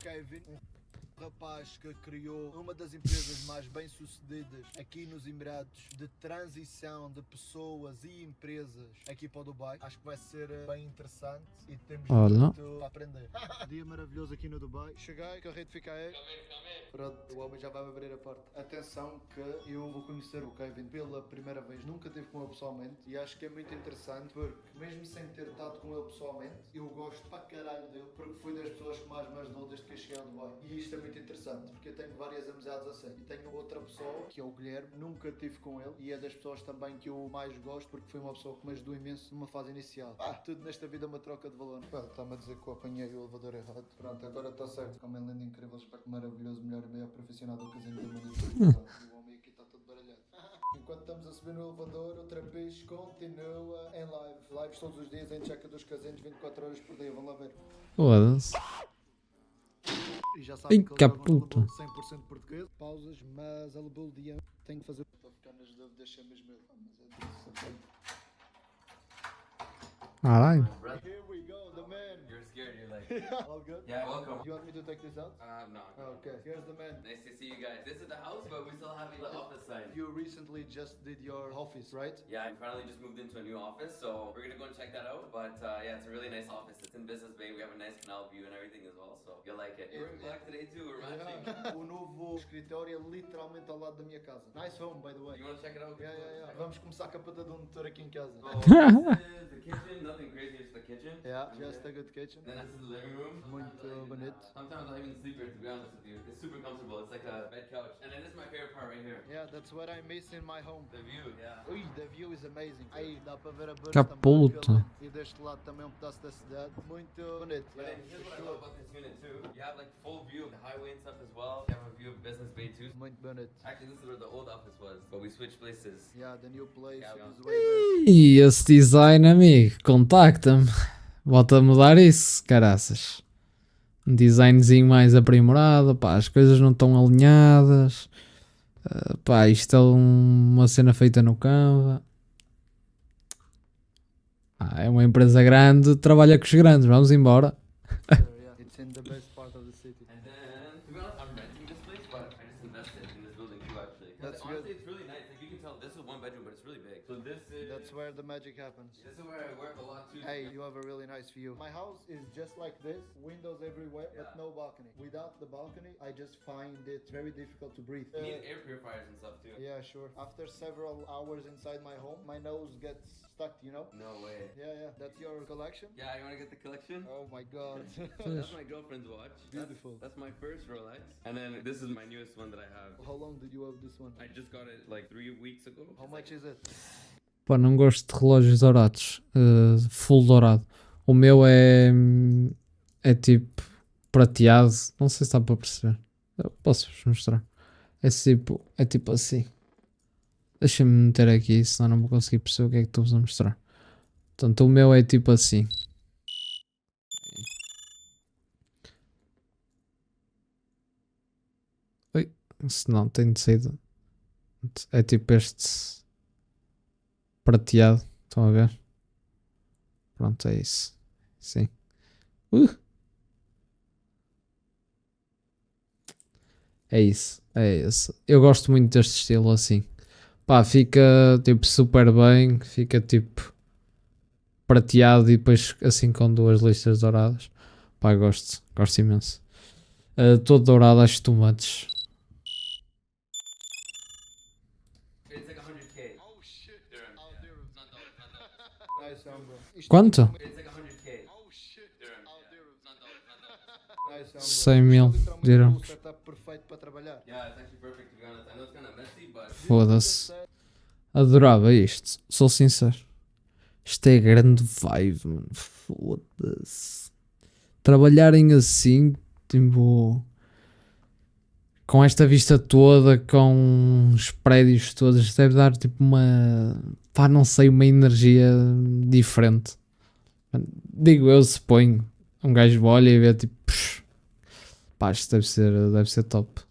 Kevin, um rapaz que criou uma das empresas mais bem sucedidas aqui nos Emirados de transição de pessoas e empresas aqui para o Dubai. Acho que vai ser bem interessante e temos muito a aprender. Dia maravilhoso aqui no Dubai. Cheguei, carrete fica aí. Pronto, o homem já vai abrir a porta. Atenção que eu vou conhecer o Kevin pela primeira vez, nunca tive com ele pessoalmente e acho que é muito interessante porque mesmo sem ter estado com ele pessoalmente, eu gosto para caralho dele porque foi das pessoas que mais me ajudou desde que eu cheguei ao Dubai. E isto é muito interessante porque eu tenho várias amizades assim. E tenho outra pessoa, que é o Guilherme, nunca tive com ele e é das pessoas também que eu mais gosto porque foi uma pessoa que me ajudou imenso numa fase inicial. Tudo nesta vida é uma troca de valor. Está-me a dizer que eu apanhei o elevador errado. Pronto, agora está certo. Como é lindo, incrível, aspecto maravilhoso, melhor e maior profissional do casinho da mundo. O homem aqui está todo baralhado. Enquanto estamos a subir no elevador, o trapiche continua em live. Lives todos os dias em checa dos casinos, 24 horas por dia. Vão lá ver. Foda-se. E já sabem que eles jogam puta. no 100% português. Pausas, mas a Lebul dia tem que fazer. Para ficar nas dúvidas, é mesmo ele. Mas é Caralho. Here we go, the man. You're scared, you're like, All good? yeah, welcome. You want me to take this out? No. Okay, here's the man. Nice to see you guys. This is the house, but we still have the office side. You recently just did your office, right? Yeah, I finally just moved into a new office, so we're gonna go and check that out. But yeah, it's a really nice office. It's in Business Bay. We have a nice canal view and everything as well, so you'll like it. We're in black today too. We're matching. O novo escritório é literalmente ao lado da minha casa. Nice home, by the way. You wanna check it out? Yeah. Vamos começar com a pata de um motor aqui em casa. So this is the kitchen. Nothing crazy, just the kitchen. Yeah, just a good kitchen. Then this is the living room. Muito bonito. Sometimes I even sleep here, to be honest with you. It's super comfortable. It's like a bed couch. And then this is my favorite part right here. Yeah, that's what I miss in my home. The view, yeah. Ui, the view is amazing. Aí dá para ver a Burj Caputo. Khalifa e deste lado também um pedaço da cidade. Muito bonito. But then here's what I love about this unit too. You have like full view of the highway and stuff as well. You have a view of Business Bay too. Muito bonito. Actually, this is where the old office was, but we switched places. Yeah, the new place Yeah, is way better. E esse design, amigo, contacta-me. Volta a mudar isso, caraças. Um designzinho mais aprimorado, pá, as coisas não estão alinhadas. Pá, isto é uma cena feita no Canva. É uma empresa grande, trabalha com os grandes, vamos embora. Yeah, it's in the best part of the city. And then, to be honest, I'm renting this place, but I just invested in this building too, actually. That's Honestly, good. it's really nice. Like you can tell, this is one bedroom, but it's really big. So this is. That's where the magic happens. This is where I work a lot too. Hey, you have a really nice view. My house is just like this, windows everywhere, but Yeah. no balcony. Without the balcony, I just find it very difficult to breathe. You need air purifiers and stuff too. Yeah, sure. After several hours inside my home, my nose gets stuck, you know? No way. Yeah. That's your collection? Yeah, you wanna get the collection? Oh my god. That's my girlfriend's watch. Beautiful. That's my first Rolex. And then this is my newest one that I have. How long did you have this one? I just got it like 3 weeks ago. How much is it? Pá, não gosto de relógios dourados. Full dourado. O meu é tipo prateado. Não sei se dá para perceber. Eu posso-vos mostrar. É tipo assim. Deixa-me meter aqui, senão não vou conseguir perceber o que é que estou a mostrar. Portanto, o meu é tipo assim. Oi, se não, tem de sair. É tipo este prateado. Estão a ver? Pronto, é isso. Sim. É isso. É isso. Eu gosto muito deste estilo assim. Pá, fica tipo super bem. Fica tipo prateado e depois assim com duas listas douradas. Pá, gosto. Gosto imenso. Todo dourado acho too much. It's like 100K. Oh shit. Dirham. Oh, dirham. Not dollars, not dollars. Nice one, bro. Quanto? It's like 100K. Oh shit. Dirham. Oh, dirham. Not dollars, not dollars. Nice one, bro. 100 mil Isto é literalmente dirhams. o setup perfeito para trabalhar. Yeah, it's actually perfect to be honest. I know it's kind of messy, but Foda-se. Adorava isto. Sou sincero. Isto é grande vibe, mano. Foda-se. Trabalharem assim, tipo, com esta vista toda, com os prédios todos, deve dar tipo uma, pá, não sei, uma energia diferente. Digo eu, se ponho, um gajo olha e vê tipo, pá, isto deve ser top.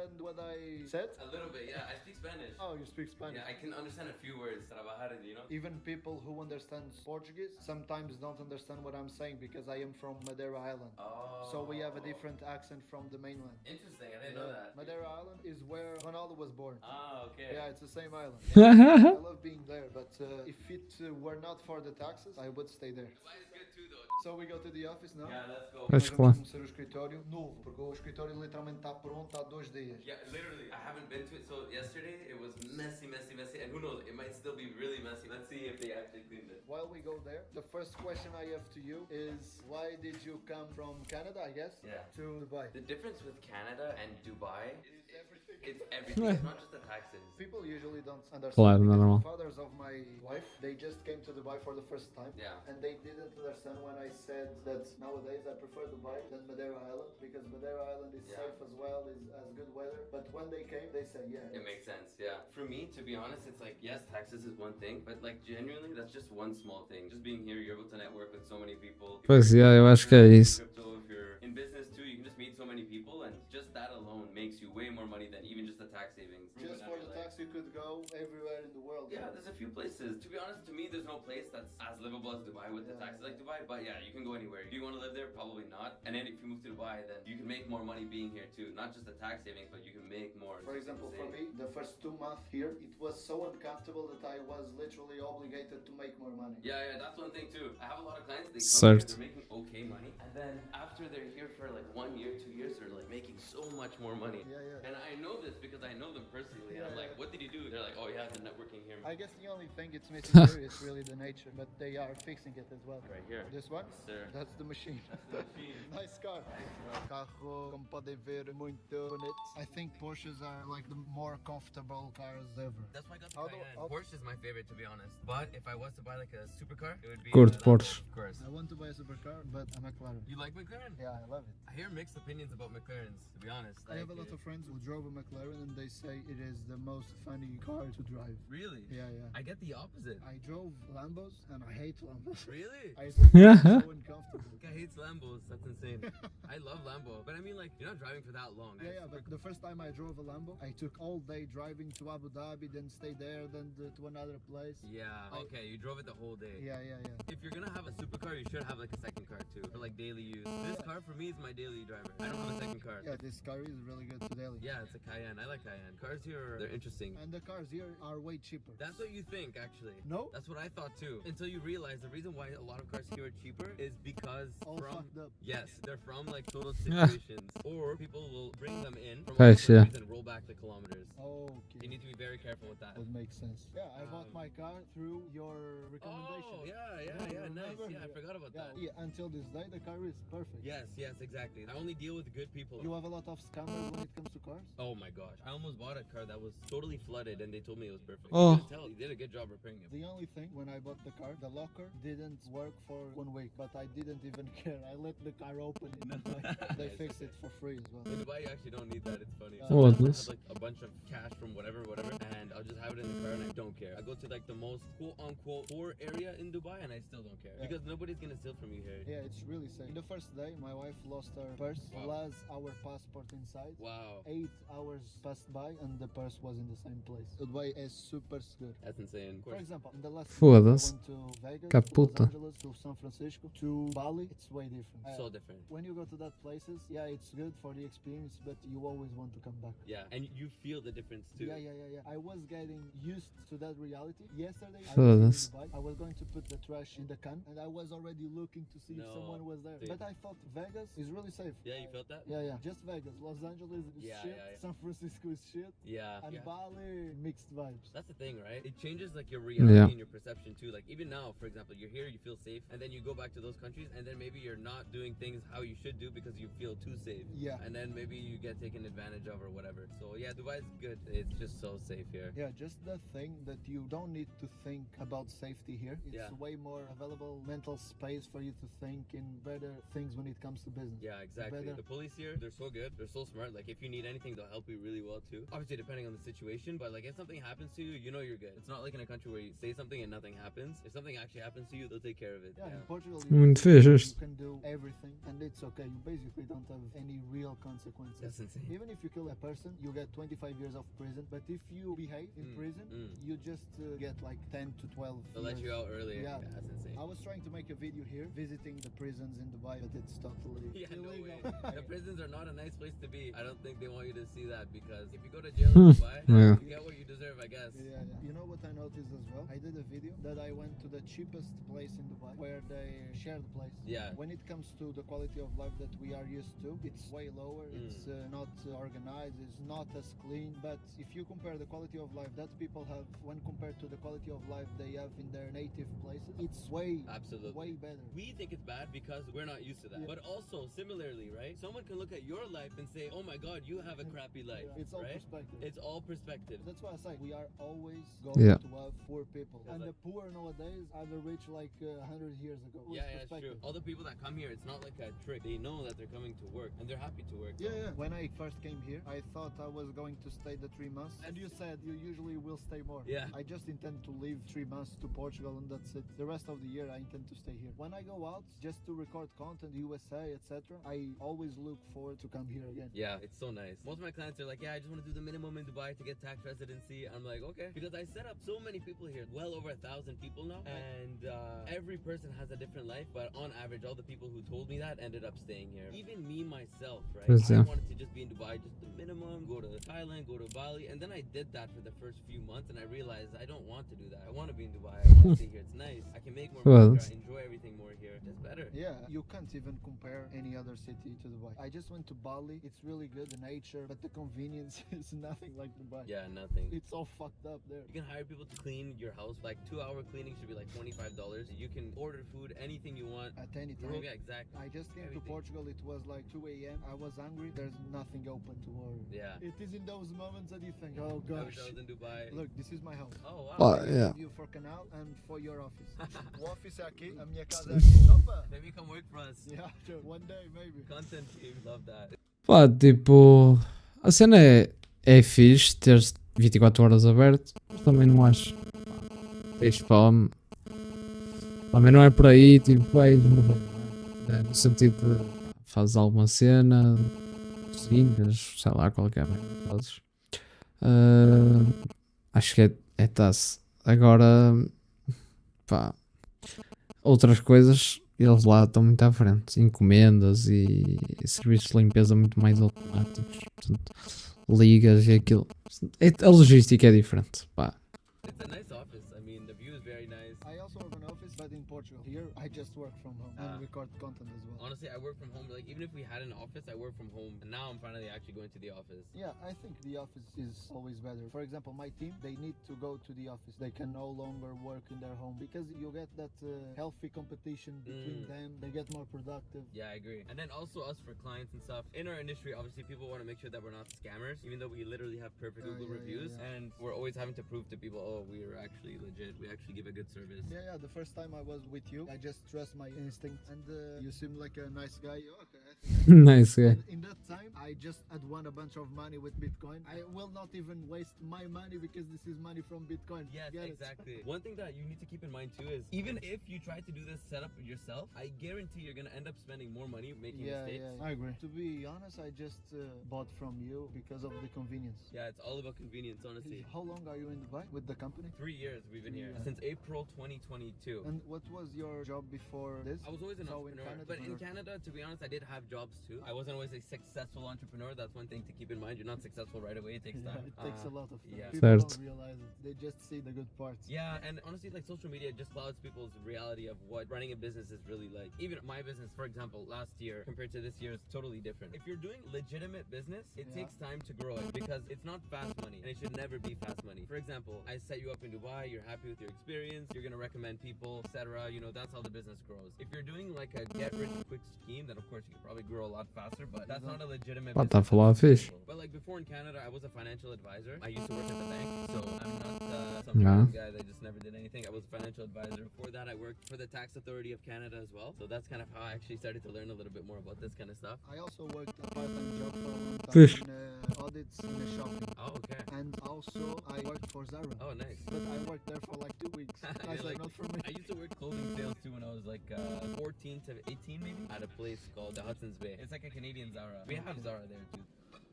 And what I said? a little bit, yeah. I speak Spanish. Oh, you speak speak Spanish. Yeah, I can understand a few words. Trabajar, you know? Even people who understand Portuguese sometimes don't understand what I'm saying because I am from Madeira Island. Oh. So we have a different accent from the mainland. Interesting, I didn't know that. Madeira Island is where Ronaldo was born. Ah, okay. Yeah, it's the same island. I love being there, but if it were not for the taxes, I would stay there. Dubai is good too, though. So we go to the office now. Yeah, let's go. Acho Nós que vamos lá. começar o escritório novo, porque o escritório literalmente está pronto há 2 dias. Yeah, literally. I haven't been to it. So yesterday it was messy. And who knows, it might still be really messy. Let's see if they actually cleaned it. While we go there, the first question I have to you is why did you come from Canada, I guess, Yeah. to Dubai? The difference with Canada and Dubai is Everything. it's everything. It's not just the taxes. People usually don't understand. Claro, because normal. the fathers of my wife, they just came to Dubai for the first time. Yeah. And they didn't understand when I said that nowadays I prefer Dubai than Madeira Island because Madeira Island is Yeah. safe as well, has good weather. But when they came, they said, yeah. It makes sense, yeah. For me, to be honest, it's like, yes, taxes is one thing, but like genuinely, that's just one small thing. Just being here, you're able to network with so many people. If Pois you're é, eu acho que é isso. crypto, if you're in business too, you can just meet so many people, and just that alone makes you way more money than even just the tax savings. Just for the tax, you could go everywhere in the world. Yeah, there's a few places. To be honest, to me, there's no place that's as livable as Dubai with the Yeah. taxes like Dubai. But yeah, you can go anywhere. Do you want to live there? Probably not. And then if you move to Dubai, then you can make more money being here too. Not just the tax savings, but you can make more. For example, for me, the first 2 months here, it was so uncomfortable that I was literally obligated to make more money. Yeah, that's one thing too. I have a lot of clients, they come Cert. here, they're making okay money. And then after they're here for like 1 year, 2 years, they're like making so much more money. Yeah. And I know this because I know them personally. And I'm Yeah, like, what did you do? They're like, oh yeah, the networking here. I guess the only thing it's missing here is really the nature, but they are fixing it as well. Right here. This one? Sir. That's the machine. the machine. Nice car. Carro, como podem ver, muito bonito. I think Porsches are like the more comfortable cars ever. That's why I got the How do- Cayenne. how- Porsche is my favorite, to be honest. But if I was to buy like a supercar, it would be Curto Lambo, Porsche. of course. I want to buy a supercar, but a McLaren. You like McLaren? Yeah, I love it. I hear mixed opinions about McLarens, to be honest. I have a lot of friends who drove a McLaren and they say it is the most funny car to drive. Really? Yeah. I get the opposite. I drove Lambos and I hate Lambos. Really? I think it's so uncomfortable. Guy hates Lambos. That's insane. I love Lambo, but I mean, like, you're not driving for that long. Yeah, but the first time I drove a Lambo, I took all day driving to Abu Dhabi, then stay there, then to another place. Yeah. Okay, you drove it the whole day. Yeah. If you're gonna have a supercar, you should have like a second car too, for like daily use. This car for me is my daily driver. I don't have a second car. Yeah, this car is really good to Delhi. Yeah, it's a Cayenne. I like Cayenne. Cars here, they're interesting. And the cars here are way cheaper. That's what you think, actually. No? That's what I thought too. Until you realize the reason why a lot of cars here are cheaper is because All from fucked up. yes, they're from like total situations, or people will bring them in from Nice, other yeah. countries and roll back the kilometers. Okay. You need to be very careful with that. That makes sense. Yeah, I bought my car through your recommendation. Oh, yeah, nice. remember? Yeah, I forgot about that. Yeah, until this day, the car is perfect. Yes, exactly. I only deal with good people. You have a lot of scammers when it comes to cars? Oh my gosh, I almost bought a car that was totally flooded, and they told me it was perfect. Oh. You couldn't tell. You did a good job repairing it. The only thing, when I bought the car, the locker didn't work for 1 week, but I didn't even care. I let the car open and they Nice. fixed it for free as well. In Dubai, you actually don't need that. It's funny. Oh, Sometimes I'll nice. have like a bunch of cash from whatever, and I'll just have it in the car, and I don't care. I go to like the most quote-unquote poor area in Dubai, and I still don't care Yeah. because nobody's gonna steal from you here. Yeah, it's really safe. The first day, my wife lost her purse, Wow. plus our passport inside. Wow, 8 hours passed by and the purse was in the same place. Dubai is super secure. that's insane. Of For course. example, in the last Foda-se. week, I went to Vegas, Que to puta. Los Angeles, to San Francisco, to Bali. It's way different. So different. When you go to that places, yeah, it's good for the experience, but you always want to come back. Yeah, and you feel the difference too. Yeah. I was getting used to that reality. Yesterday, I Foda-se. was in Dubai. I was going to put the trash in the can, and I was already looking to see if No, someone was there. dude. But I thought Vegas is really safe. Yeah, you felt that? Yeah. Just Vegas. Los Angeles is Yeah, shit. yeah. San Francisco is shit. Yeah. And yeah. Bali, mixed vibes. That's the thing, right? It changes like your reality Yeah. and your perception too. Like even now, for example, you're here, you feel safe, and then you go back to those countries, and then maybe you're not doing things how you should do because you feel too safe. Yeah. And then maybe you get taken advantage of or whatever. So yeah, Dubai is good. It's just so safe here. Yeah, just the thing that you don't need to think about safety here. It's Yeah. way more available mental space for you to think in better things when it comes to business. Yeah, exactly. Better. The police here, they're so good. They're so smart. Like if you need anything, they'll help you really well too. Obviously, depending on the situation, but like if something happens to you, you know you're good. It's not like in a country where you say something and nothing happens. If something actually happens to you, they'll take care of it. Yeah, Yeah. in Portugal, Muito fixe you isto. can do everything and it's okay. You basically don't of any real consequences. That's insane. Even if you kill a person, you get 25 years of prison. But if you behave in prison, you just get like 10 to 12 They'll let you out earlier. Yeah. That's insane. I was trying to make a video here visiting the prisons in Dubai, but it's totally Yeah, no illegal. way. The prisons are not a nice place to be. I don't think they want you to see that because if you go to jail in Dubai, Yeah. you get what you deserve, I guess. Yeah, yeah. You know what I noticed as well? I did a video that I went to the cheapest place in Dubai where they share the place. Yeah. When it comes to the quality of life that we are used to, it's way lower. It's not organized. It's not as clean. But if you compare the quality of life that people have when compared to the quality of life they have in their native places, it's way, Absolutely. way better. We think it's bad because we're not used to that. Yeah. But also, similarly, right? Someone can look at your life and say, oh my god, you have a crappy life. Yeah, it's all right? perspective. It's all perspective. That's why I say we are always going Yeah. to have poor people, and the poor nowadays are the rich like 100 years ago. Yeah, yeah, it's true. All the people that come here, it's not like a trick. They know that they're coming to work and they're happy to work. Yeah, yeah. When I first came here, I thought I was going to stay the 3 months, and you said you usually will stay more. Yeah. I just intend to leave 3 months to Portugal, and that's it. The rest of the year, I intend to stay here. When I go out just to record content, USA, etc., I always look forward to come here again. Yeah, it's so nice. Most of my clients are like, yeah, I just want to do the minimum in Dubai to get tax residency. I'm like, okay. Because I set up so many people here, well over 1,000 people now. And every person has a different life. But on average, all the people who told me that ended up staying here. Even me, myself, right? Yes, I yeah. wanted to just be in Dubai, just the minimum, go to Thailand, go to Bali. And then I did that for the first few months. And I realized I don't want to do that. I want to be in Dubai. I want to stay here. It's nice. I can make more Well, money here. I enjoy everything more here. Just better. Yeah, you can't even compare any other city to Dubai. I just went to Bali. It's really good, the nature, but the convenience is nothing like Dubai. Yeah, nothing. It's all fucked up there. You can hire people to clean your house. Like 2-hour cleaning should be like $25. You can order food, anything you want. At any time. Yeah, exactly. I just came Everything. to Portugal, it was like 2 a.m. I was hungry, there's nothing open to order. Yeah. It is in those moments that you think, oh I wish gosh, I was in Dubai. look, this is my house. Oh wow. Well, I yeah. give you for canal and for your office. O office é aqui, a minha casa é aqui. Opa! Maybe come work for us. Yeah, sure. One day maybe. Content team, love that. Pá, tipo, a cena é fixe ter 24 horas aberto, mas também não acho. Tens fome. Também não é por aí, tipo, vais morrer. É, no sentido de fazes alguma cena, cozinhas, sei lá, qualquer merda que fazes. Acho que é taça. Agora, pá, outras coisas, eles lá estão muito à frente. Encomendas e serviços de limpeza muito mais automáticos. Portanto, ligas e aquilo. A logística é diferente. Pá. It's a nice office. I mean, the view is very nice. I also have an office, but in Portugal. Here, I just work from home and record content as well. Honestly, I work from home. Like, even if we had an office, I work from home. And now I'm finally actually going to the office. Yeah, I think the office is always better. For example, my team, they need to go to the office. They can no longer work in their home because you get that healthy competition between them. They get more productive. Yeah, I agree. And then also us for clients and stuff. In our industry, obviously, people want to make sure that we're not scammers, even though we literally have perfect Google reviews. And we're always having to prove to people, oh, we are actually legit. We actually give a good service. Yeah, yeah. The first time I was with you, I just trust my instinct, and you seem like a nice guy. Okay, I think. Nice, yeah. And in that time, I just had won a bunch of money with Bitcoin. I will not even waste my money because this is money from Bitcoin. Yes, Get it? exactly. One thing that you need to keep in mind too is even if you try to do this setup yourself, I guarantee you're gonna end up spending more money making mistakes. Yeah, I agree. To be honest, I just bought from you because of the convenience. Yeah, it's all about convenience, honestly. How long are you in Dubai with the company? 3 years we've been here Yeah. since April 2022. And what was your job before this? I was always an So in entrepreneur, Canada, but in Canada, to be honest, I did have jobs too. I wasn't always a successful entrepreneur. That's one thing to keep in mind. You're not successful right away. It takes Yeah, time. it takes a lot of time. yeah. People Certo. don't realize it. They just see the good parts. Yeah, and honestly, like social media just clouds people's reality of what running a business is really like. Even my business, for example, last year compared to this year is totally different. If you're doing legitimate business, it takes time to grow it because it's not fast money and it should never be fast money. For example, I set you up in Dubai, you're happy with your experience, you're gonna recommend people, etc. You know, that's how the business grows. If you're doing like a get rich quick scheme, then of course you can probably grow a lot faster, but that's not a legitimate Pá, business. tá a falar fixe. But like before in Canada, I was a financial advisor. I used to work at the bank, so I'm not some Yeah. random guy that just never did anything. I was a financial advisor. Before that, I worked for the Tax Authority of Canada as well. So that's kind of how I actually started to learn a little bit more about this kind of stuff. I also worked a part-time job for a long time Fish. in audits in a shopping. Oh, okay. And also I worked for Zara. Oh, nice. But I worked there for like 2 weeks. I was like, not for me. I used to work clothing sales too to when I was like 14 to 18 maybe, at a place called the Hudson's Bay. It's like a Canadian Zara. We have Zara there too.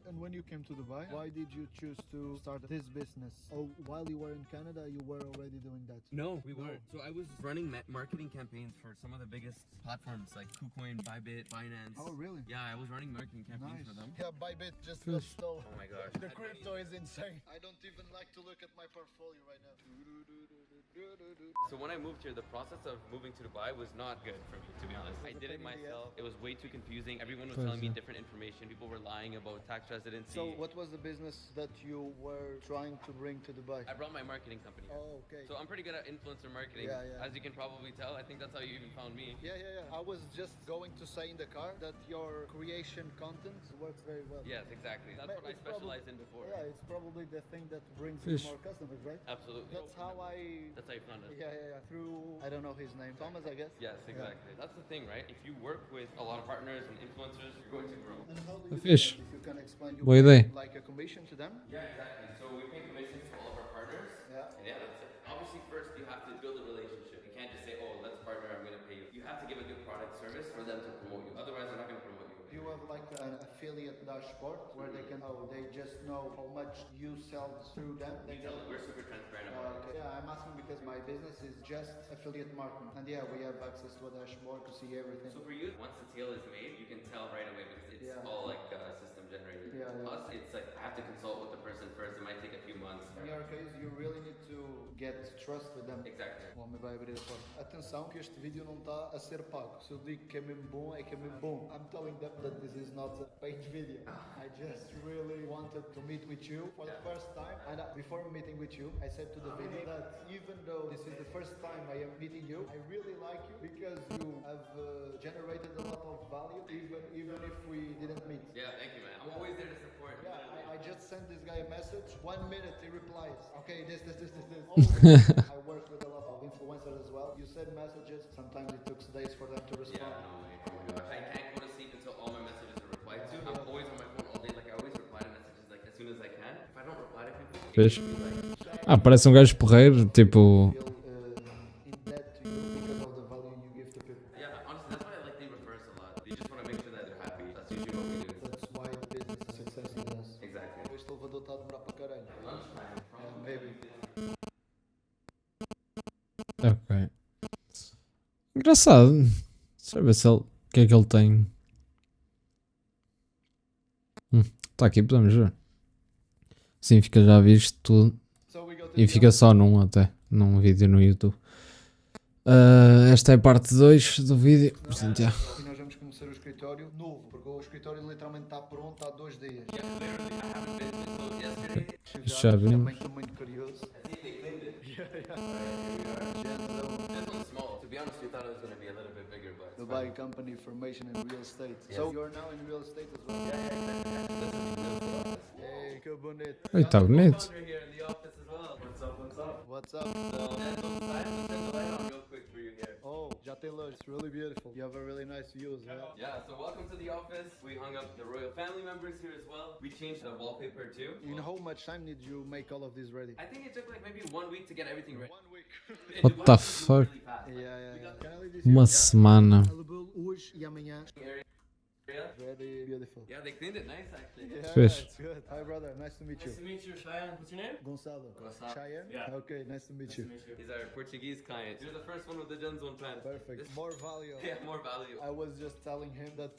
And when you came to Dubai, why did you choose to start this business? Or while you were in Canada, you were already doing that? No, we weren't. So I was running marketing campaigns for some of the biggest platforms like KuCoin, Bybit, Binance. Oh, really? Yeah, I was running marketing campaigns for them. Yeah, Bybit just got stolen. Oh my gosh. The crypto is insane. I don't even like to look at my portfolio right now. So when I moved here, the process of moving to Dubai was not good for me, to be honest. I did it myself. It was way too confusing. Everyone was telling me different information. People were lying about tax residency. So what was the business that you were trying to bring to Dubai? I brought my marketing company. Oh, okay. So I'm pretty good at influencer marketing. Yeah, yeah. As you can probably tell, I think that's how you even found me. Yeah. I was just going to say in the car that your creation content works very well. Yes, exactly. That's what I It's specialized in before. Yeah, it's probably the thing that brings you Fish. more customers, right? Absolutely. That's how That's how you found us. Yeah. Through, I don't know his name. Thomas, I guess? Yes, exactly. That's the thing, right? If you work with a lot of partners and influencers, you're going to grow. And how do The you do fish. that? If you can explain, you Boa pay ideia. like a commission to them? Yeah, exactly. So we pay commissions to all of our partners. Yeah. And yeah, that's it. Obviously, first you have to build a relationship. You can't just say, oh, let's partner, I'm going to pay you. You have to give a good product service for them to promote you. Otherwise, they're not going to promote you. You have like an affiliate dashboard where they can, they just know how much you sell through them. They Tell them we're super transparent about it. Okay. Yeah, I'm asking because my business is just affiliate marketing. And yeah, we have access to a dashboard to see everything. So for you, once the sale is made, you can tell right away because it's all like system generated. Yeah. Us, it's like I have to consult with the person first. It might take a few months. In your case, you really need to get trust with them. Exactly. O homem vai abrir a porta. Atenção que este vídeo não está a ser pago. Se eu digo que é mesmo bom, é que é mesmo bom. I'm telling them that this is not a paid video. I just really wanted to meet with you for the first time. And before meeting with you, I said to the video that even though this is the first time I am meeting you, I really like you because you have generated a lot of value even if we didn't meet. Yeah, thank you, man. I'm always there to support. Yeah, I just sent this guy a message. 1 minute he replies. Okay, this. I work with a lot of influencers as well. You send messages. Sometimes it took days for them to respond. Yeah, no way. Oh my gosh. I can't go to sleep until all my messages are replied to. I'm always on my phone all day. Like I always reply to messages like as soon as I can. If I don't reply to people, Fish. it be like, Ah, parece um gajo porreiro, tipo. Feel in debt to you because of the value you give to people. yeah, honestly, that's why I like they refer us a lot. You just want to make sure that they're happy. That's usually what we do. That's why business is successful with us. Exactly. Este elevador está a demorar para caralho. Lunchtime, Maybe. Ok. Engraçado. Deixa eu ver se ele. O que é que ele tem? Está aqui, podemos ver. Sim, fica já visto tudo. So we go to E fica só num até. Num vídeo no YouTube. Esta é a parte 2 do vídeo. Portanto, já. E nós vamos começar o escritório novo, porque o escritório literalmente está pronto há 2 dias. Yeah, literally, I haven't been until yesterday. Já vimos. Também estou muito curioso. I think they cleaned it. Genzão, This one's small. To be honest, we thought it was going to be a little bit bigger, but it's Dubai fine. Company Information and Real Estate. Yes. So you're now in real estate as well? Yeah, exactly. This is the office. Hey, que bonito. Oi, está bonito. Founder here in the office as well. What's up? What's up? So, let's turn the light on real quick for you here. Oh, já tem luz. It's really beautiful. You have a really nice views, yeah? Yeah, so welcome to the office. We hung up the royal family members here as well. We changed the wallpaper too. In how much time did you make all of this ready? I think it took like maybe 1 week to get everything ready. 1 week. In What Dubai, the we do fuck? really fast. Yeah. Can I leave this Uma here? semana. Available hoje e amanhã. Area. Very beautiful. Yeah, they cleaned it nice actually. Yeah, Fish. it's good. Hi, brother. Nice to meet you. Nice to meet you, Cheyenne. What's your name? Gonçalo. Gonçalo. Cheyenne? Yeah. Okay, nice to meet Nice you. to meet you. He's our Portuguese client. You're the first one with the Gen Zone plan. Perfect. This- More value. Yeah, more value. I was just telling him that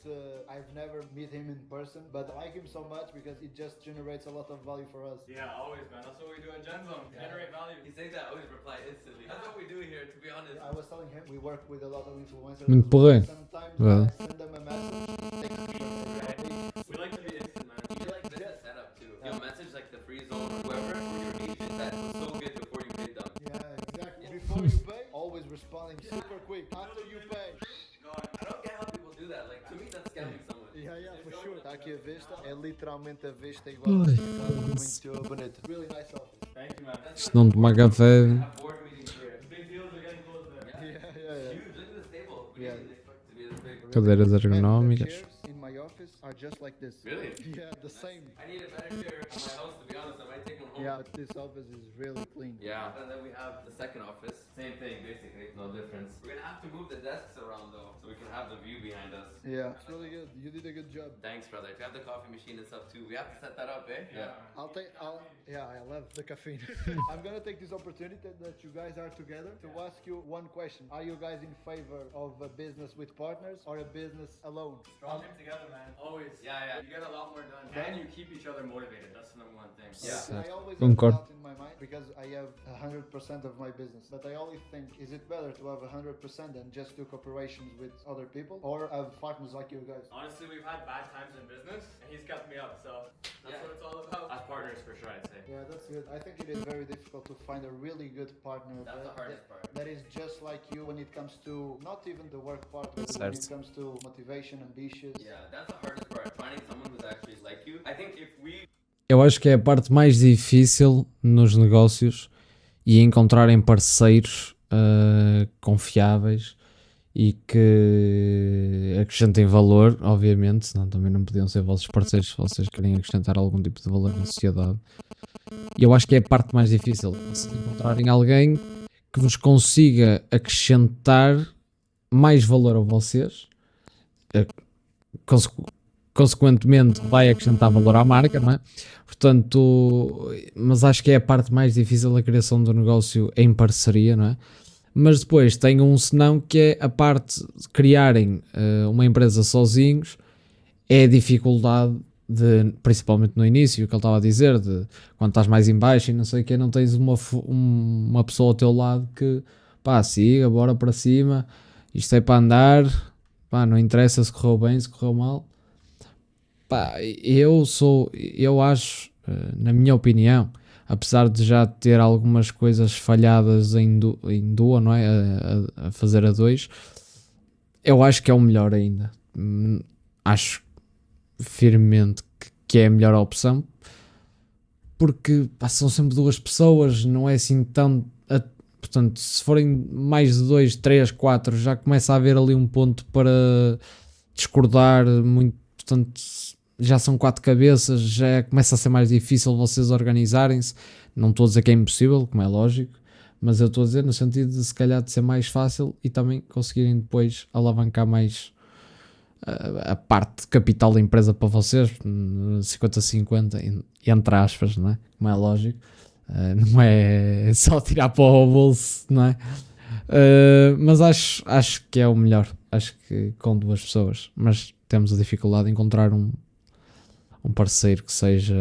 I've never met him in person, but I like him so much because it just generates a lot of value for us. Yeah, always, man. That's what we do in Gen Zone. Generate value. He says that, I always reply instantly. That's what we do here, to be honest. I was telling him we work with a lot of influencers. Muito porreiro. Sometimes Well. I send them a message. Take a screenshot. We like to be instant, man. You like business setup too. You'll message like the free zone or whoever, or your agent that was so good before you paid them. Yeah, exactly. Before you pay, always responding super quick. After you pay. I don't get how people do that. Like, to me, that's scamming someone. Yeah, for sure. Está aqui a vista. É literalmente a vista igual. Muito bonito. Really nice office. Thank you, man. Se não tomar café. Have board meetings here. Big deals are getting close there. Yeah. Huge. Look at this table. We Yeah. didn't expect it to be this big. Cadeiras And the ergonómicas. chairs in my office are just like this. Really? Yeah, the same. I need a better chair in my house, to be honest. I might take one home. Yeah, but this office is really clean. Yeah. And then we have the second office. Same thing, basically. No difference. We're gonna have to move the desks around though, so we can have the view behind us. Yeah, it's really good. You did a good job. Thanks, brother. If you have the coffee machine and stuff too, we have to set that up, eh? Yeah. Yeah, I love the caffeine. I'm gonna take this opportunity that you guys are together to ask you one question. Are you guys in favor of a business with partners or a business alone? Strong team together, man. Always. Yeah. You get a lot more done. And you keep each other motivated. That's the number one thing. Yeah. I always Concord. have doubt in my mind because I have 100% of my business. But I always think, is it better to have 100% than just do cooperations with other people or have partners like you guys? Honestly, we've had bad times in business, and he's kept me up, so that's what it's all about. As partners, for sure, I'd say. Yeah, that's good. I think it is very difficult to find a really good partner That's the hardest part. that is just like you when it comes to not even the work part, but when Certo. it comes to motivation, ambitious. Yeah, that's the hardest part. Finding someone who's actually like you. I think if we Eu acho que é a parte mais difícil nos negócios e encontrarem parceiros confiáveis e que acrescentem valor, obviamente, senão também não podiam ser vossos parceiros se vocês querem acrescentar algum tipo de valor na sociedade. E eu acho que é a parte mais difícil, vocês encontrarem alguém que vos consiga acrescentar mais valor a vocês, consequentemente vai acrescentar valor à marca, não é? Portanto, mas acho que é a parte mais difícil da criação do negócio em parceria, não é? Mas depois tem um senão que é a parte de criarem uma empresa sozinhos, é a dificuldade de, principalmente no início, o que ele estava a dizer, de quando estás mais em baixo e não sei o que, não tens uma pessoa ao teu lado que, pá, siga, bora para cima, isto é para andar, pá, não interessa se correu bem, se correu mal. Pá, eu acho, na minha opinião, apesar de já ter algumas coisas falhadas em duo, não é? A fazer a dois, eu acho que é o melhor ainda. Acho firmemente que é a melhor opção, porque pá, são sempre duas pessoas, não é assim tão. Portanto, se forem mais de 2, 3, 4, já começa a haver ali um ponto para discordar muito. Portanto, já são 4 cabeças, já começa a ser mais difícil vocês organizarem-se. Não estou a dizer que é impossível, como é lógico, mas eu estou a dizer no sentido de se calhar de ser mais fácil e também conseguirem depois alavancar mais a parte de capital da empresa para vocês, 50-50, entre aspas, não é? Como é lógico. Não é só tirar para o bolso, não é? Mas acho que é o melhor. Acho que com 2 pessoas, mas temos a dificuldade de encontrar um parceiro que seja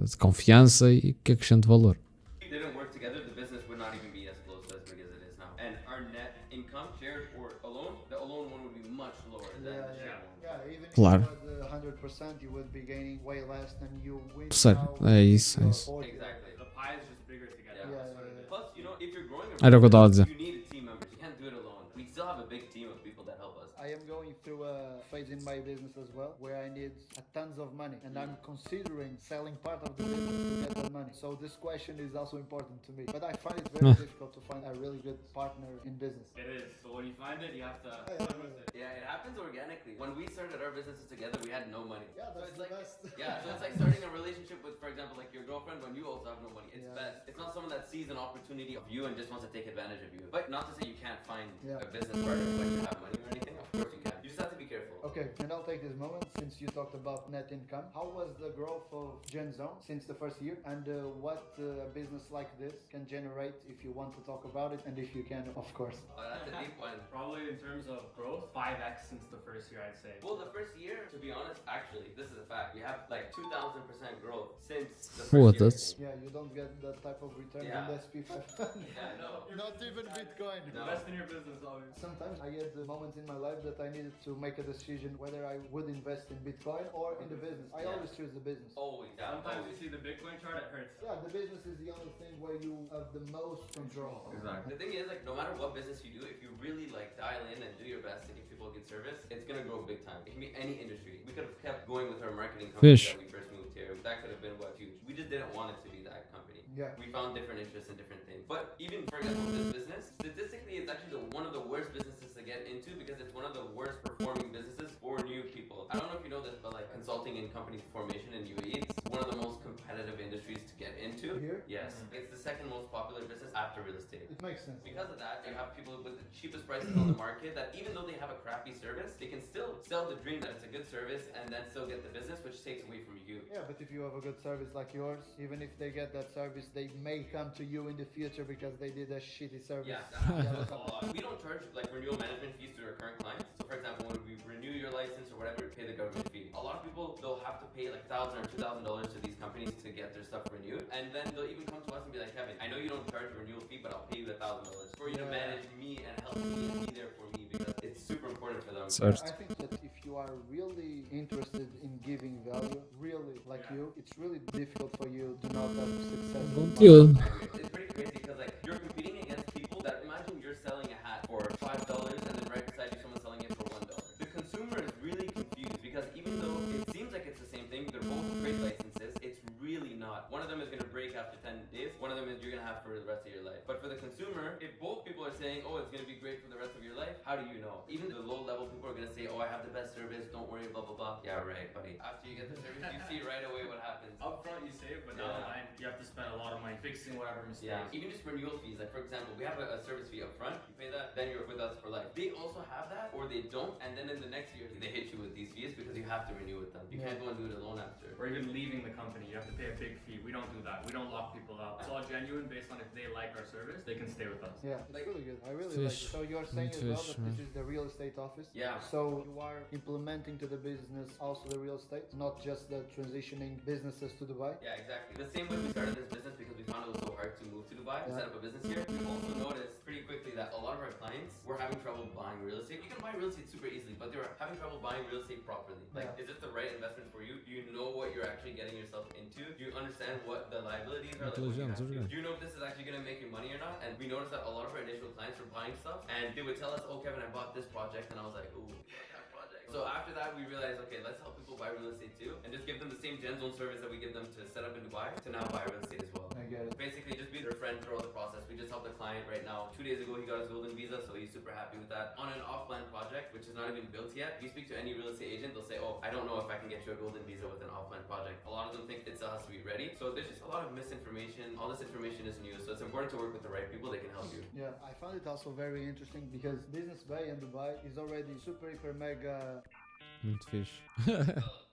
de confiança e que acrescente valor. If we didn't work together, the business would not even be as close as big as it is now. And our net income, shared or alone, the alone one would be much lower than the shared one. Yeah, even Claro. if you had 100%, you would be gaining way less than you win. Sério, now é isso, é with isso. your Exactly. The pie is just bigger together. Yeah. That's what it is. Plus, you know, if you're growing a Era o que eu estava a business, dizer. you need a team members. You can't do it alone. We still have a big team of people that help us. I am going through a phase in my business as well where I need a tons of money and I'm considering selling part of the business to get that money. So this question is also important to me. But I find it very difficult to find a really good partner in business. It is. So when you find it, you have to live with it. Yeah, it happens organically. When we started our businesses together, we had no money. Yeah, So that's it's the like, best. yeah, so it's like starting a relationship with, for example, like your girlfriend when you also have no money. It's Yeah. best. It's not someone that sees an opportunity of you and just wants to take advantage of you. But not to say you can't find Yeah. a business partner when you have money or anything. Of course you can. You just have to be careful. Okay, and I'll take this moment since you talked about net income. How was the growth of Gen Zone since the first year, and what a business like this can generate if you want to talk about it, and if you can, of course. That's a deep one. Probably in terms of growth, 5x since the first year, I'd say. Well, the first year, to be honest, actually, this is a fact. We have like 2,000% growth since the first What, year. that's- Yeah, you don't get that type of return Yeah. in the SP500. Yeah, no. Not even Bitcoin. No. Invest in your business, always. Sometimes I had the moments in my life that I needed to make a decision whether I would invest in Bitcoin or in the business. I Yeah. always choose the business. Always. Yeah, Sometimes you always. see the Bitcoin chart, it hurts. Yeah, the business is the only thing where you have the most control. Exactly. The thing is, like, no matter what business you do, if you really like dial in and do your best to give people a good service, it's gonna grow big time. It can be any industry. We could have kept going with our marketing company Fish. that we first moved here. That could have been what huge. We just didn't want it to be that company. Yeah. We found different interests in different things. But even, for example, this business, statistically, it's actually one of the worst businesses to get into because it's one of the worst performing businesses for new people. I don't know if you know this, but like consulting in company formation in UAE, it's one of the most competitive industries to get into. Here? Yes. It's the second most popular business after real estate. It makes sense. Because of that, you have people with the cheapest prices on the market that even though they have a crappy service, they can still sell the dream that it's a good service and then still get the business, which takes away from you. Yeah, but if you have a good service like yours, even if they get that service, they may come to you in the future because they did a shitty service. Yeah, that happens a lot. We don't charge like renewal management fees to our current clients. So for example, when we renew your license or whatever, we pay the government fee. A lot of people, they'll have to pay like $1,000 or $2,000 to these companies to get their stuff renewed. And then they'll even come to us and be like, Kevin, I know you don't charge a renewal fee, but I'll pay you $1,000 for you to manage me and help me and be there for me because it's super important for them. I think that if you are really interested in giving value, really like you, it's really difficult for you to not have success. Conteúdo. It's pretty crazy because like you're competing against people that imagine you're selling a hat for $5 and then right beside you someone's selling it for $1. The consumer is really confused because even though it seems like it's the same thing, they're both trade licenses, it's really not. One of them is going to break after 10 days, one of them is you're going to have for the rest of your life. But for the consumer, if both people are saying, oh, it's going to be great for the rest of your life, how do you know? Even the low level people are going to say, oh, I have the best service, don't worry, blah, blah, blah. Yeah, right, buddy. After you get the service, you see right away what happens. Up front you save, but down the line you have to spend a lot of money fixing whatever mistakes. Yeah, even just renewal fees. Like for example, we have a service fee up front. You pay that, then you're with us for life. They also have that, or they don't, and then in the next year they hit you with these fees because you have to renew with them. You can't go and do it alone after. Or even leaving the company, you have to pay a big fee. We don't do that. We don't lock people up. It's all genuine based on if they like our service, they can stay with us. Yeah, it's really good. I really like Fish. it. So you're saying as well Fish, that this is the real estate office? Yeah. So you are implementing to the business also the real estate, not just the transitioning businesses to Dubai? Yeah, exactly. The same way we started this business because we found it was so hard to move to Dubai and set up a business here. We also noticed pretty quickly that a lot of our clients were having trouble buying real estate. You can buy real estate super easily, but they were having trouble buying real estate properly. Like, is this the right investment for you? Do you know what you're actually getting yourself into? Do you understand what the liabilities are? Like, what you have to do? Do you know if this is actually going to make you money or not? And we noticed that a lot of our initial clients were buying stuff and they would tell us, oh, Kevin, I bought this project. And I was like, ooh, that project. So after that, we realized, okay, let's help people buy real estate too and just give them the same Gen Zone service that we give them to set up in Dubai to now buy real estate as well. I get it. Basically, just be their friend throughout the process. We just helped a client right now. 2 days ago, he got his golden visa, so he's super happy with that. On an off-plan project, which is not even built yet, if you speak to any real estate agent, they'll say, oh, I don't know if I can get you a golden visa with an off-plan project. A lot of them think it still has to be ready. So there's just a lot of misinformation. All this information is new, so it's important to work with the right people that can help you. Yeah, I found it also very interesting because Business Bay in Dubai is already super, hyper, mega Muito fixe.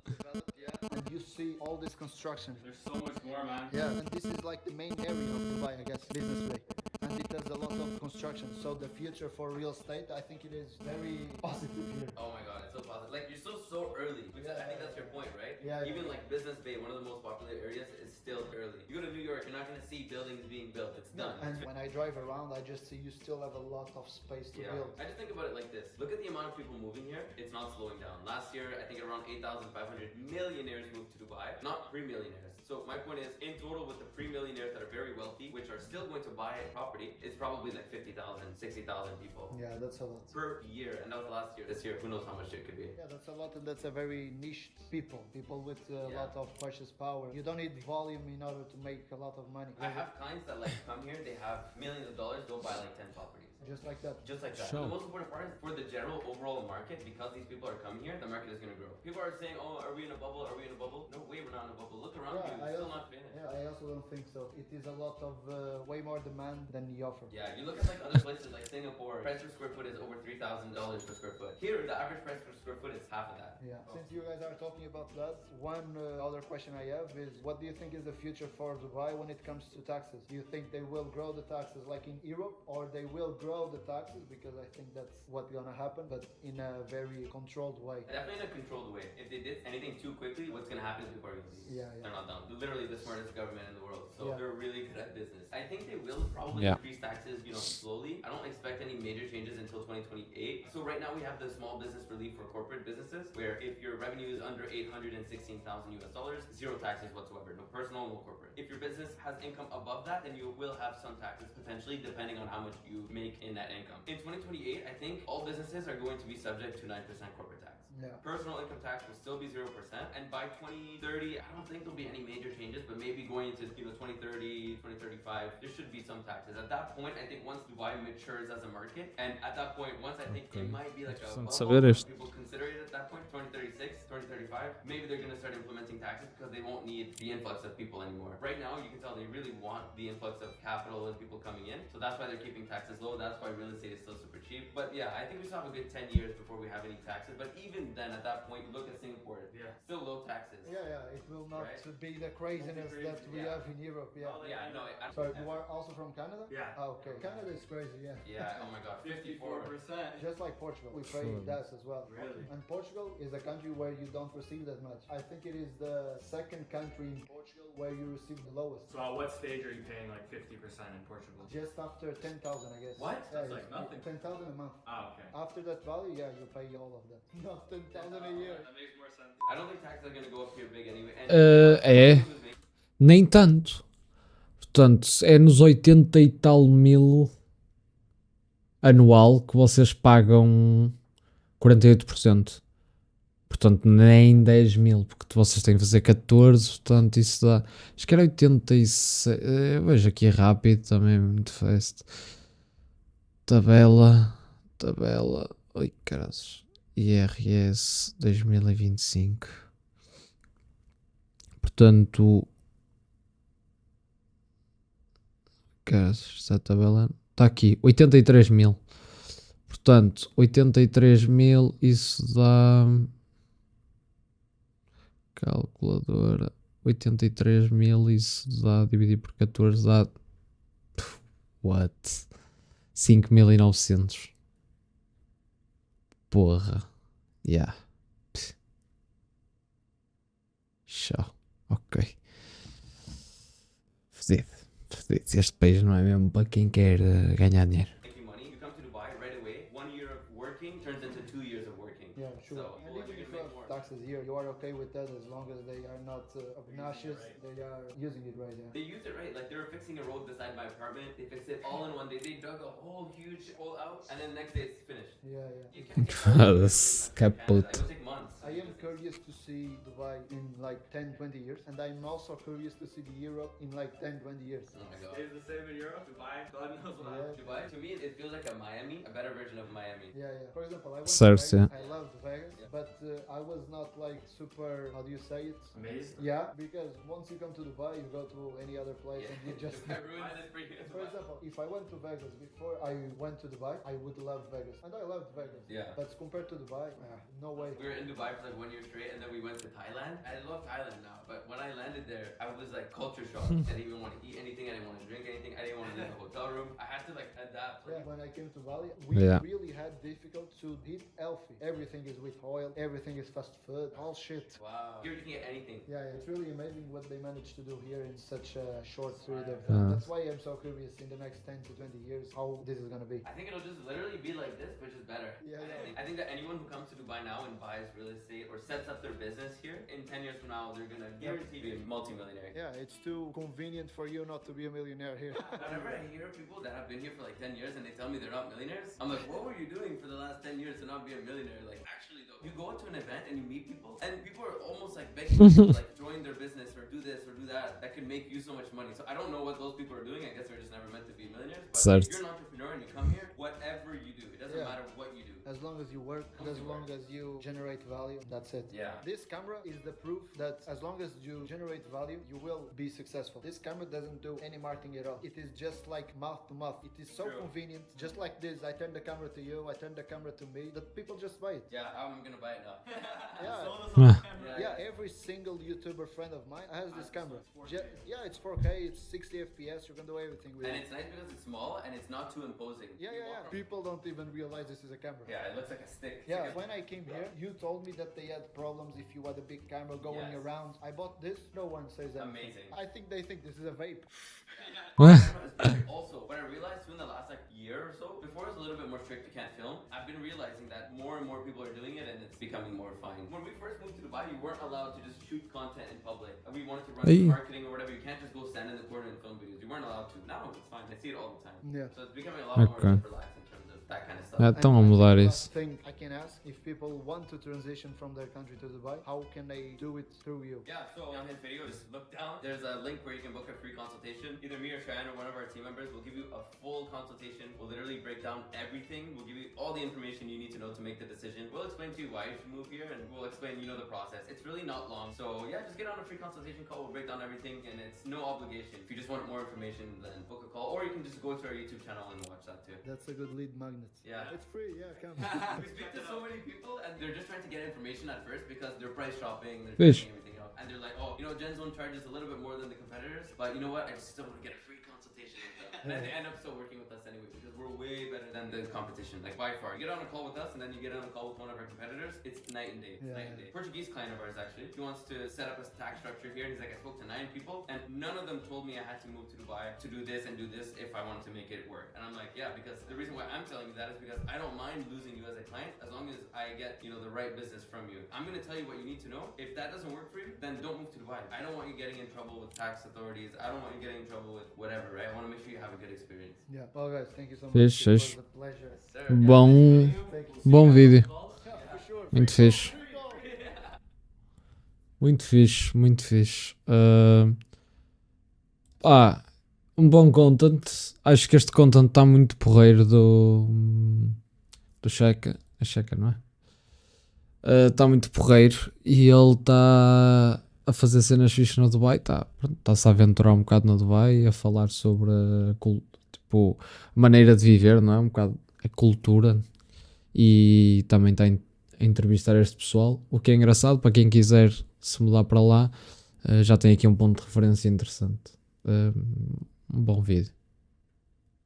developed, yeah. And you see all this construction. There's so much more, man. Yeah, and this is like the main area of Dubai, I guess, Business Bay. And it has a lot of construction. So the future for real estate, I think it is very positive here. Oh my god, it's so positive. Like, you're still so early. Because I think that's your point, right? Yeah. Even like Business Bay, one of the most popular areas, is still early. You go to New York, you're not going to see buildings being built. It's done. And when I drive around, I just see you still have a lot of space to build. I just think about it like this. Look at the amount of people moving here. It's not slowing down. Last year, I think around 8,500 millionaires moved to Dubai, not pre-millionaires. So my point is, in total, with the pre-millionaires that are very wealthy, which are still going to buy a property, it's probably like 50,000, 60,000 people. Yeah, that's a lot. Per year. And that was last year. This year, who knows how much it could be. Yeah, that's a lot, and that's a very niched people with a lot of purchase power. You don't need volume in order to make a lot of money. I have clients that like come here, they have millions of dollars, they'll buy like 10 properties. Just like that. Just like that. Sure. The most important part is for the general overall market, because these people are coming here, the market is going to grow. People are saying, oh, are we in a bubble? Are we in a bubble? No way, we're not in a bubble. Look around you, it's still not finished. Yeah, I also don't think so. It is a lot of way more demand than the offer. Yeah, you look at like other places like Singapore, price per square foot is over $3,000 per square foot. Here, the average price per square foot is half of that. Yeah. Since you guys are talking about that, one other question I have is, what do you think is the future for Dubai when it comes to taxes? Do you think they will grow the taxes like in Europe, or they will grow the taxes? Because I think that's what's gonna happen, but in a very controlled way. Definitely in a controlled way. If they did anything too quickly, what's gonna happen is people are gonna leave. They're not dumb. They're literally the smartest government in the world, so they're really good at business. I think they will probably increase taxes, slowly. I don't expect any major changes until 2028. So right now we have the small business relief for corporate businesses, where if your revenue is under 816,000 US dollars, zero taxes whatsoever, no personal, no corporate. If your business has income above that, then you will have some taxes potentially, depending on how much you make in that income. In 2028, I think all businesses are going to be subject to 9% corporate tax. Yeah. Personal income tax will still be 0%, and by 2030, I don't think there'll be any major changes, but maybe going into 2030, 2035, there should be some taxes. At that point, I think once Dubai matures as a market, and at that point, once I think it might be like a Interessante bubble, saber isto. people consider it at that point, 2036, 2035, maybe they're gonna start implementing taxes because they won't need the influx of people anymore. Right now, you can tell they really want the influx of capital and people coming in, so that's why they're keeping taxes low. That's why real estate is still super cheap. But yeah, I think we still have a good 10 years before we have any taxes. But even then, at that point, look at Singapore. Yeah. Still low taxes. Yeah, it will not Right? be the craziness that we Yeah. have in Europe. Yeah. Oh, Yeah, no. So you are also from Canada? Yeah. Ah, okay. Canada is crazy, yeah. Yeah. Oh my God. 54. 54%. Just like Portugal, we pay Sure. that as well. Really? And Portugal is a country where you don't receive that much. I think it is the second country in Portugal where you receive the lowest. So at what stage are you paying like 50% in Portugal? Just after 10,000, I guess. What? Yeah, That's like nothing. 10,000 a month. Ah, okay. After that value, yeah, you pay all of that. Not 10,000 a year. That makes more sense. I don't think taxes are gonna go up here big anyway. And É, nem tanto. Portanto, é nos 80 e tal mil anual que vocês pagam 48%. Portanto, nem 10 mil, porque vocês têm que fazer 14, portanto, isso dá. Acho que era 86. Vejo aqui rápido também, muito fast. Tabela. Oi, caras. IRS 2025. Portanto. Caras, esta tabela. Está aqui, 83 mil. Portanto, 83 mil, isso dá. Calculadora. 83 mil, isso dá. Dividir por 14 dá. What? 5.900. Porra. Yeah. Show. Ok. Fedido. Este país não é mesmo para quem quer ganhar dinheiro. Making money, you come to Dubai right away. 1 year of working turns into 2 years of working. Yeah, sure. So, And well, even you're if gonna you make have more. taxes here, you are okay with that as long as they are not obnoxious. They are using it right. Yeah. They used it right. Like they were fixing a road beside my apartment. They fixed it all in one day. They dug a whole huge hole out, and then the next day it's finished. Yeah. You can't get Foda-se, caput. It will take months. I am curious to see Dubai in like 10, 20 years, and I'm also curious to see the Europe in like 10, 20 years. Oh my God. Stays the same in Europe, Dubai, God knows what happens. Dubai, to me, it feels like a Miami, a better version of Miami. Yeah. For example, I went Serves, to Vegas. yeah. I loved Vegas, but I was not like super. How do you say it? Amazing. Yeah, because once you come to Dubai, you go to any other place and you just. I ruined it for you. For example, if I went to Vegas before I went to Dubai, I would love Vegas, and I loved Vegas. Yeah. But compared to Dubai, no way. We were in Dubai for like 1 year straight, and then we went to Thailand. I love Thailand now, but when I landed there, I was like culture shocked. I didn't even want to eat anything. I didn't want to drink anything. I didn't want to leave the hotel room. I had to like adapt. Yeah, when I came to Bali, we Yeah. really had difficult to eat healthy. Everything is with oil, everything is fast food, all shit. Wow. Here you can get anything. Yeah, it's really amazing what they managed to do here in such a short period of time. That's why I'm so curious in the next 10 to 20 years how this is gonna be. I think it'll just literally be like this, but just better. Yeah, yeah. I think that anyone who comes to Dubai now and buys real estate or sets up their business here, in 10 years from now, they're gonna guarantee be a multi-millionaire. Yeah, it's too convenient for you not to be a millionaire here. Whenever I hear people that have been here for like 10 years and they tell me they're not millionaires, I'm like, what were you doing for the last 10 years to not be a millionaire? Like, actually though, you go to an event and you meet people, and people are almost like begging you to like join their business or do this or do that could make you so much money. So I don't know what those people are doing. I guess they're just never meant to be millionaires. But Certo. if you're an entrepreneur and you come here, whatever you do, it doesn't Yeah. matter what you do. As long as you work, and as long as you generate value, that's it. Yeah. This camera is the proof that as long as you generate value, you will be successful. This camera doesn't do any marketing at all. It is just like mouth to mouth. It is so True. convenient. Just like this, I turn the camera to you, I turn the camera to me, that people just buy it. Yeah, I'm gonna buy it now. Yeah. Sold us on Yeah. camera. Yeah, every single YouTuber friend of mine has this camera. Yeah, it's 4K, it's 60 FPS, you can do everything with And it. it's nice because it's small and it's not too imposing. Yeah. People don't even realize this is a camera. Yeah, it looks like a stick. It's Yeah, like a- when I came here, you told me that they had problems if you had a big camera going Yes. around. I bought this, no one says that. Amazing. I think they think this is a vape. Also, what I realized in the last like year or so, before it was a little bit more strict, you can't film. I've been realizing that more and more people are doing it, and it's becoming more fine. When we first moved to Dubai, you weren't allowed to just shoot content in public. We wanted to run Hey. marketing or whatever. You can't just go stand in the corner and film videos. You weren't allowed to. Now it's fine. I see it all the time. Yeah. So it's becoming a lot Okay. more relaxed in terms of that kind of stuff. Estão a mudar isso. Thing I can ask if people people want to transition from their country to Dubai, how can they do it through you? Yeah, so on his video, just look down. There's a link where you can book a free consultation. Either me or Cheyenne or one of our team members will give you a full consultation. We'll literally break down everything. We'll give you all the information you need to know to make the decision. We'll explain to you why you should move here, and we'll explain, you know, the process. It's really not long. So yeah, just get on a free consultation call. We'll break down everything, and it's no obligation. If you just want more information, then book a call, or you can just go to our YouTube channel and watch that too. That's a good lead magnet. Yeah. It's free, yeah, come. We speak to so many people, and they're just trying to get information at first because they're price shopping, they're Fish. checking everything out, and they're like, oh, you know, Gen Zone charges a little bit more than the competitors, but you know what? I just still want to get a free consultation with them. And then they end up still working with us anyway because we're way better than the competition, like by far. You get on a call with us, and then you get on a call with one of our competitors. It's night and day. It's Yeah. night and day. Portuguese client of ours actually. He wants to set up a tax structure here, and he's like, I spoke to 9 people, and none of them told me I had to move to Dubai to do this and do this if I wanted to make it work. And I'm like, yeah, because the reason why I'm telling you that is because I don't mind losing you as a client as long as I get, you know, the right business from you. I'm gonna tell you what you need to know. If that doesn't work for you, then don't move to Dubai. I don't want you getting in trouble with tax authorities. I don't want you getting in trouble with whatever, right? I want to make sure you have a good experience. Yeah. Well, guys, thank you so much. Fish, It was fish. a pleasure. Sir, Bom, Thank you. bom vídeo. Yeah, for sure. Muito Free fixe. call, free call. Muito fixe, muito fixe. Um bom content. Acho que este content está muito porreiro do Checa. É Checa, não é? Está muito porreiro e ele está a fazer cenas fixas no Dubai. Está-se a aventurar um bocado no Dubai, a falar sobre tipo, a maneira de viver, não é? Um bocado a cultura. E também está a entrevistar este pessoal. O que é engraçado, para quem quiser se mudar para lá, já tem aqui um ponto de referência interessante. Um bom vídeo.